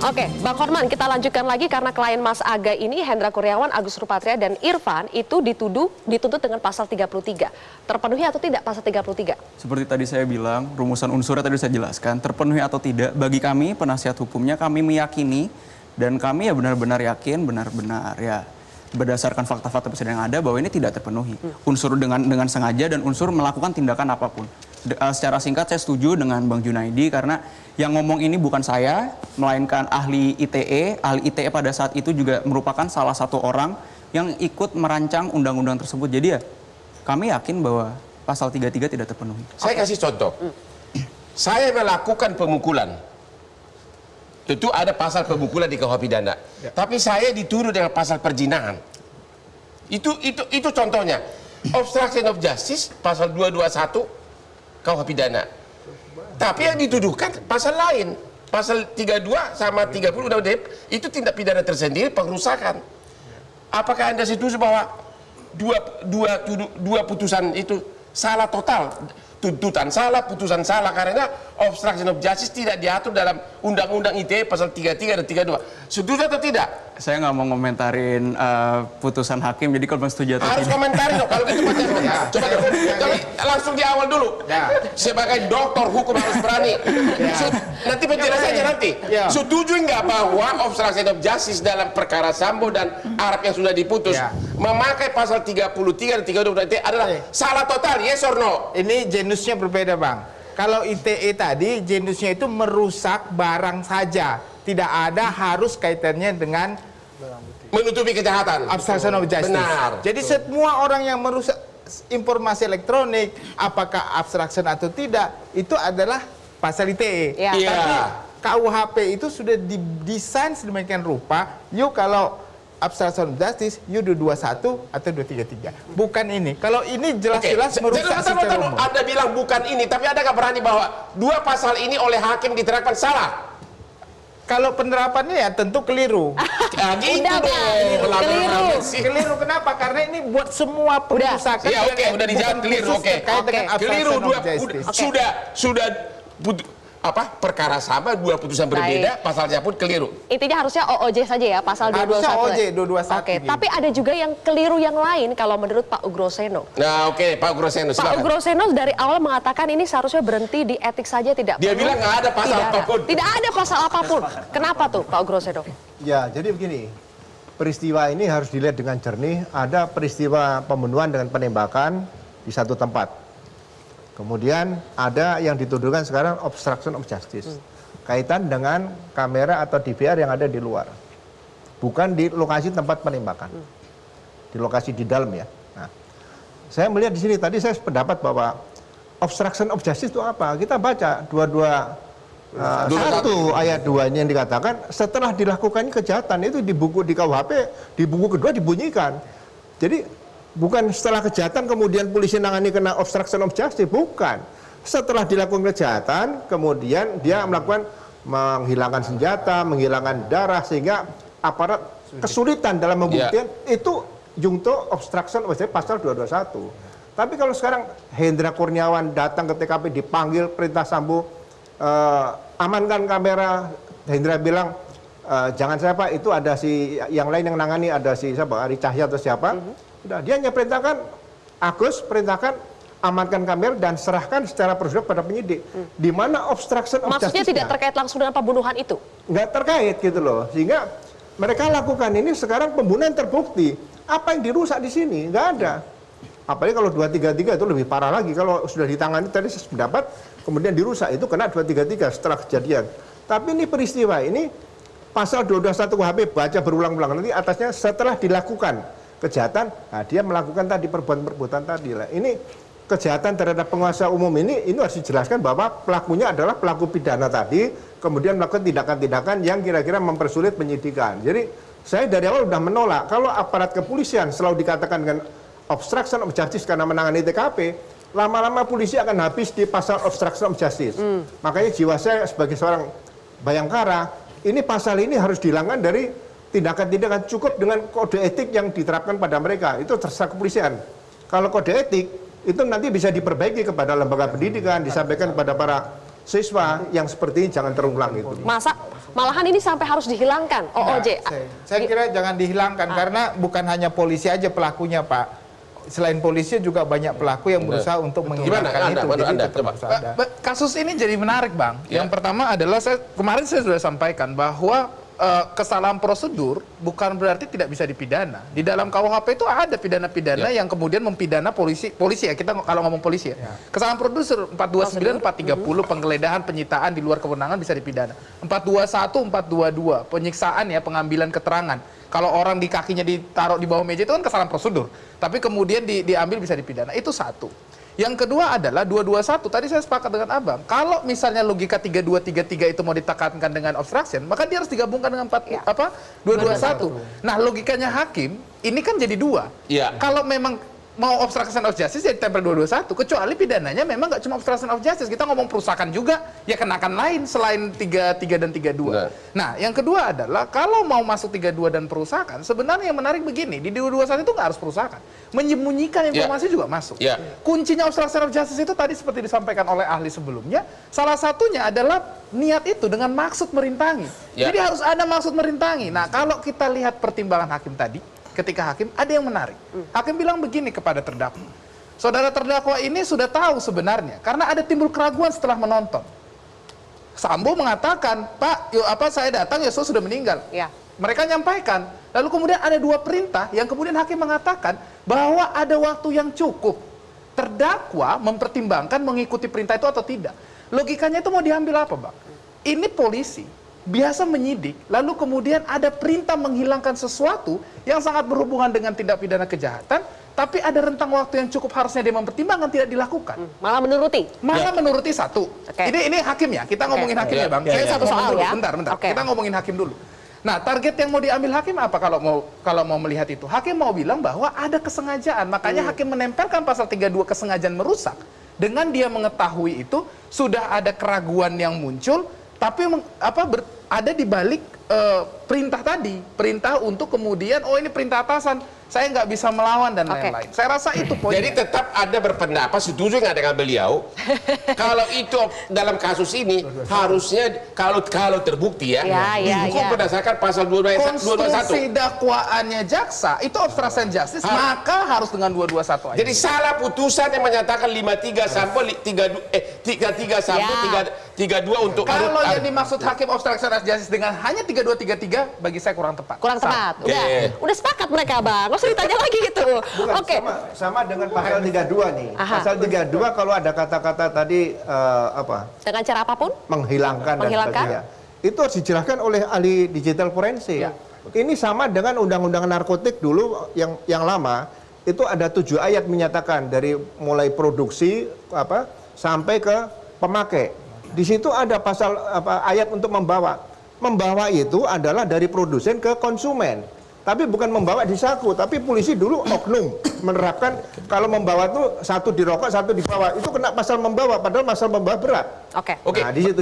Oke, Bang Horman, kita lanjutkan lagi karena klien Mas Aga ini, Hendra Kurniawan, Agus Rupatria, dan Irfan itu dituntut dengan pasal 33. Terpenuhi atau tidak pasal 33? Seperti tadi saya bilang, rumusan unsurnya tadi saya jelaskan, terpenuhi atau tidak, bagi kami penasihat hukumnya kami meyakini dan kami ya benar-benar yakin, benar-benar ya berdasarkan fakta-fakta persidangan yang ada bahwa ini tidak terpenuhi. Unsur dengan sengaja dan unsur melakukan tindakan apapun. Secara singkat saya setuju dengan Bang Junaidi karena yang ngomong ini bukan saya, melainkan ahli ITE. Ahli ITE pada saat itu juga merupakan salah satu orang yang ikut merancang undang-undang tersebut. Jadi ya kami yakin bahwa pasal 33 tidak terpenuhi. Saya kasih contoh. Saya melakukan pemukulan. Tentu ada pasal pemukulan di KUH pidana. Tapi saya dituduh dengan pasal perzinahan. Itu contohnya. Obstruction of justice pasal 221 KUH pidana. Tapi yang dituduhkan pasal lain. Pasal 32 sama 30 Undang-Undang itu tindak pidana tersendiri pengrusakan. Apakah Anda setuju bahwa dua putusan itu salah total? Tuntutan salah, putusan salah karena obstruction of justice tidak diatur dalam Undang-Undang ITE pasal 33 dan 32. Setuju atau tidak? Saya nggak mau ngomentarin putusan hakim, jadi kalau setuju atau harus tidak. komentarin dong, kalau gitu coba langsung di awal dulu. Sebagai dokter hukum harus berani. Nanti penjelasannya nanti. Setuju nggak bahwa obstruction of justice dalam perkara Sambo dan Arab yang sudah diputus memakai pasal 33 dan 32 ITE adalah salah total, yes or no? Ini genusnya berbeda, Bang. Kalau ITE tadi genusnya itu merusak barang saja, tidak ada harus kaitannya dengan menutupi kejahatan. Obstruction of justice. Benar. Jadi semua orang yang merusak informasi elektronik, apakah obstruction atau tidak, itu adalah pasal ITE. Tapi KUHP itu sudah didesain sedemikian rupa, yuk kalau obstruction of justice, U221 atau 233. Bukan ini. Kalau ini jelas-jelas merusak secara umum. Anda bilang bukan ini, tapi Anda nggak berani bahwa dua pasal ini oleh hakim diterapkan salah. Kalau penerapannya ya tentu keliru. Gitu dong. Keliru kenapa? Karena ini buat semua pengusaha. Ya oke, udah dijawab keliru. Oke. Keliru sudah perkara sama, dua putusan berbeda, pasalnya pun keliru. Intinya harusnya OOJ saja ya, pasal 221. Harusnya OOJ 221. Oke, tapi ada juga yang keliru yang lain kalau menurut Pak Ugroseno. Nah, oke, Pak Ugroseno silakan. Pak Ugroseno dari awal mengatakan ini seharusnya berhenti di etik saja, tidak Dia perlu. bilang nggak ada pasal apapun. Tidak ada pasal apapun. Kenapa tuh Pak Ugroseno? Ya, jadi begini. Peristiwa ini harus dilihat dengan jernih. Ada peristiwa pembunuhan dengan penembakan di satu tempat. Kemudian ada yang dituduhkan sekarang obstruction of justice. Kaitan dengan kamera atau DVR yang ada di luar. Bukan di lokasi tempat penembakan. Di lokasi di dalam ya. Nah, saya melihat di sini tadi saya sependapat bahwa obstruction of justice itu apa? Kita baca 1 ayat 2 yang dikatakan setelah dilakukannya kejahatan itu di buku di KUHP, di buku kedua dibunyikan. Jadi bukan setelah kejahatan kemudian polisi nangani kena obstruction of justice, bukan. Setelah dilakukan kejahatan, kemudian dia melakukan menghilangkan senjata, menghilangkan darah, sehingga aparat kesulitan dalam membuktikan, itu jungto obstruction of justice pasal 221. Tapi kalau sekarang Hendra Kurniawan datang ke TKP, dipanggil perintah Sambo, amankan kamera, Hendra bilang, jangan saya Pak, itu ada si yang lain yang nangani, ada si siapa, Ari Cahya atau siapa. Udah, dia hanya perintahkan, Agus perintahkan amankan kamera dan serahkan secara prosedur pada penyidik. Di mana obstruction of justice? Maksudnya tidak terkait langsung dengan pembunuhan itu? Nggak terkait gitu loh. Sehingga mereka lakukan ini sekarang pembunuhan terbukti. Apa yang dirusak di sini? Nggak ada. Apalagi kalau 233 itu lebih parah lagi. Kalau sudah ditangani tadi saya pendapat, kemudian dirusak, itu kena 233 setelah kejadian. Tapi ini peristiwa ini pasal 221 KUHP, baca berulang-ulang nanti atasnya setelah dilakukan kejahatan, nah dia melakukan tadi perbuatan tadi lah. Ini kejahatan terhadap penguasa umum ini harus dijelaskan bahwa pelakunya adalah pelaku pidana tadi, kemudian melakukan tindakan-tindakan yang kira-kira mempersulit penyidikan. Jadi saya dari awal sudah menolak kalau aparat kepolisian selalu dikatakan dengan obstruction of justice karena menangani TKP, lama-lama polisi akan habis di pasal obstruction of justice. Makanya jiwa saya sebagai seorang bayangkara, ini pasal ini harus dihilangkan dari tindakan-tindakan, cukup dengan kode etik yang diterapkan pada mereka. Itu terserah kepolisian. Kalau kode etik itu nanti bisa diperbaiki kepada lembaga pendidikan, disampaikan kepada para siswa yang seperti ini jangan terulang itu. Masa malahan ini sampai harus dihilangkan OOJ? Saya kira jangan dihilangkan karena bukan hanya polisi aja pelakunya, Pak. Selain polisi juga banyak pelaku yang berusaha untuk menghilangkan itu. Jadi Anda, tetap coba. harus ada. Kasus ini jadi menarik, Bang. Yang pertama adalah kemarin saya sudah sampaikan bahwa kesalahan prosedur bukan berarti tidak bisa dipidana. Di dalam KUHP itu ada pidana-pidana yang kemudian mempidana polisi ya, kita kalau ngomong polisi ya. Kesalahan prosedur 429, 430 penggeledahan, penyitaan di luar kewenangan bisa dipidana. 421, 422 penyiksaan ya, pengambilan keterangan. Kalau orang di kakinya ditaruh di bawah meja itu kan kesalahan prosedur. Tapi kemudian diambil bisa dipidana. Itu satu. Yang kedua adalah 221. Tadi saya sepakat dengan Abang. Kalau misalnya logika 3233 itu mau ditekankan dengan obstruction, maka dia harus digabungkan dengan 221. Nah, logikanya hakim ini kan jadi dua. Iya. Kalau memang mau obstruction of justice jadi tempel 221, kecuali pidananya memang nggak cuma obstruction of justice, kita ngomong perusakan juga, ya kenakan lain selain 33 dan 32. Nah, yang kedua adalah kalau mau masuk 32 dan perusakan, sebenarnya yang menarik begini, di 221 itu nggak harus perusakan, menyembunyikan informasi juga masuk. Kuncinya obstruction of justice itu tadi seperti disampaikan oleh ahli sebelumnya, salah satunya adalah niat itu dengan maksud merintangi. Jadi harus ada maksud merintangi. Nah, kalau kita lihat pertimbangan hakim tadi, ketika hakim ada yang menarik. Hakim bilang begini kepada terdakwa. Saudara terdakwa ini sudah tahu sebenarnya karena ada timbul keraguan setelah menonton. Sambo mengatakan, "Pak, saya datang Yosua sudah meninggal." Ya. Mereka nyampaikan. Lalu kemudian ada dua perintah yang kemudian hakim mengatakan bahwa ada waktu yang cukup. Terdakwa mempertimbangkan mengikuti perintah itu atau tidak. Logikanya itu mau diambil apa, Bang? Ini polisi biasa menyidik, lalu kemudian ada perintah menghilangkan sesuatu yang sangat berhubungan dengan tindak pidana kejahatan, tapi ada rentang waktu yang cukup harusnya dia mempertimbangkan tidak dilakukan. Malah menuruti. Malah menuruti satu. Ini hakim ya, kita ngomongin hakim ya, Bang. Saya satu soal dulu. ya. Bentar. Kita ngomongin hakim dulu. Nah, target yang mau diambil hakim apa kalau mau melihat itu? Hakim mau bilang bahwa ada kesengajaan, makanya hakim menempelkan pasal 32 kesengajaan merusak. Dengan dia mengetahui itu sudah ada keraguan yang muncul, tapi ada di balik perintah tadi, perintah untuk kemudian ini perintah atasan, saya nggak bisa melawan dan lain-lain. Saya rasa itu poinnya. Jadi tetap ada berpendapat, setuju nggak dengan beliau? Kalau itu dalam kasus ini harusnya kalau terbukti dihukum berdasarkan pasal 221. Konstruksi dakwaannya jaksa itu obstruction justice, maka harus dengan 221 aja. Jadi salah putusan yang menyatakan 53 sampai 33 sampai 32 untuk kalau yang dimaksud hakim obstruction of justice dengan hanya 3233 bagi saya kurang tepat. Kurang tepat. Udah sepakat mereka, Bang. Nggak usah ditanya lagi gitu. Oke. Sama dengan pasal 32 nih. Pasal 32 kalau ada kata-kata tadi dengan cara apapun? Menghilangkan. Dan sebagainya. Itu harus dijelaskan oleh ahli digital forensik. Ini sama dengan undang-undang narkotik dulu yang lama. Itu ada 7 ayat menyatakan dari mulai produksi sampai ke pemakai. Di situ ada pasal ayat untuk membawa. Membawa itu adalah dari produsen ke konsumen. Tapi bukan membawa di saku, tapi polisi dulu oknum menerapkan kalau membawa itu satu di rokok, satu di bawah. Itu kena pasal membawa, padahal pasal membawa berat. Oke. Nah, di situ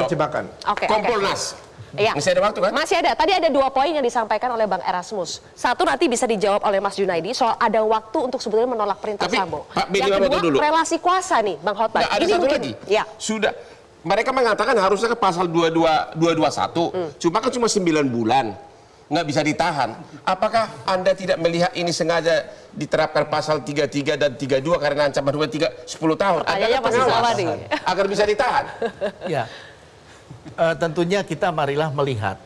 jebakan. Kompolnas. Iya. Masih ada waktu kan? Masih ada. Tadi ada 2 poin yang disampaikan oleh Bang Erasmus. Satu nanti bisa dijawab oleh Mas Junaidi soal ada waktu untuk sebetulnya menolak perintah Sambo. Yang kedua dulu. Relasi kuasa nih, Bang Hotman. Ada satu lagi. Ya. Sudah. Mereka mengatakan harusnya ke pasal 221. Cuma kan cuma 9 bulan. Nggak bisa ditahan. Apakah Anda tidak melihat ini sengaja diterapkan pasal 33 dan 32 karena ancaman hukuman 10 tahun? Pertanyaannya masih sama nih. Agar bisa ditahan. Ya, tentunya kita marilah melihat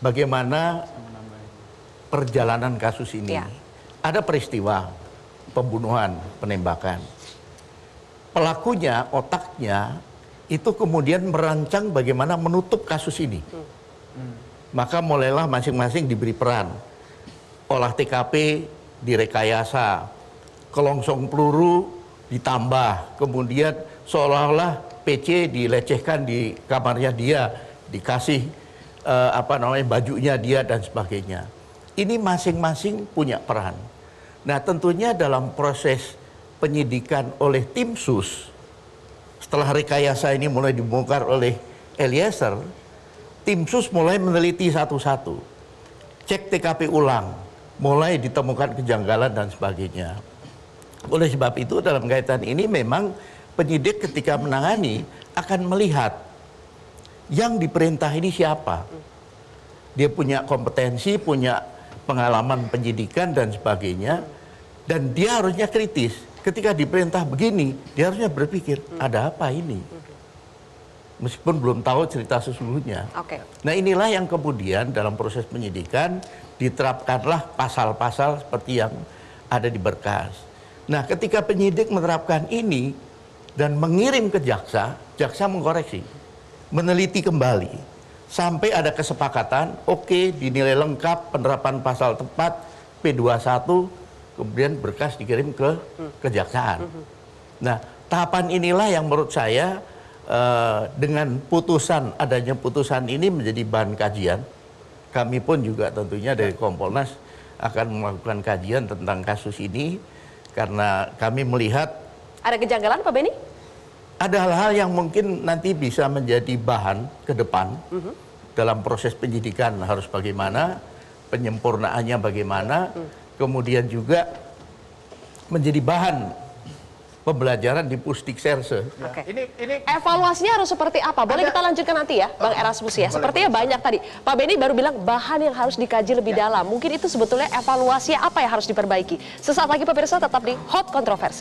bagaimana perjalanan kasus ini. Ya. Ada peristiwa pembunuhan, penembakan. Pelakunya, otaknya, itu kemudian merancang bagaimana menutup kasus ini. Maka mulailah masing-masing diberi peran. Olah TKP direkayasa, kelongsong peluru ditambah, kemudian seolah-olah PC dilecehkan di kamarnya dia, dikasih bajunya dia dan sebagainya. Ini masing-masing punya peran. Nah, tentunya dalam proses penyidikan oleh tim sus, setelah rekayasa ini mulai dibongkar oleh Eliezer, tim sus mulai meneliti satu-satu, cek TKP ulang, mulai ditemukan kejanggalan dan sebagainya. Oleh sebab itu dalam kaitan ini memang penyidik ketika menangani akan melihat yang diperintah ini siapa. Dia punya kompetensi, punya pengalaman penyidikan dan sebagainya, dan dia harusnya kritis. Ketika diperintah begini, dia harusnya berpikir, ada apa ini? Meskipun belum tahu cerita sesungguhnya. Oke. Nah inilah yang kemudian dalam proses penyidikan diterapkanlah pasal-pasal seperti yang ada di berkas. Nah ketika penyidik menerapkan ini dan mengirim ke jaksa, jaksa mengkoreksi, meneliti kembali, sampai ada kesepakatan, oke, dinilai lengkap, penerapan pasal tepat, P21, kemudian berkas dikirim ke kejaksaan. Nah tahapan inilah yang menurut saya dengan putusan, adanya putusan ini menjadi bahan kajian. Kami pun juga tentunya dari Kompolnas akan melakukan kajian tentang kasus ini karena kami melihat Ada kejanggalan Pak Beni? ada hal-hal yang mungkin nanti bisa menjadi bahan ke depan dalam proses penyidikan harus bagaimana, penyempurnaannya bagaimana, kemudian juga menjadi bahan pembelajaran di Pusdikserse. Oke. Ini Evaluasinya harus seperti apa? Boleh kita lanjutkan nanti ya, Bang Erasmus ya. Sepertinya banyak tadi. Pak Beni baru bilang bahan yang harus dikaji lebih dalam. Mungkin itu sebetulnya evaluasi apa yang harus diperbaiki. Sesaat lagi pemirsa tetap di Hot Kontroversi.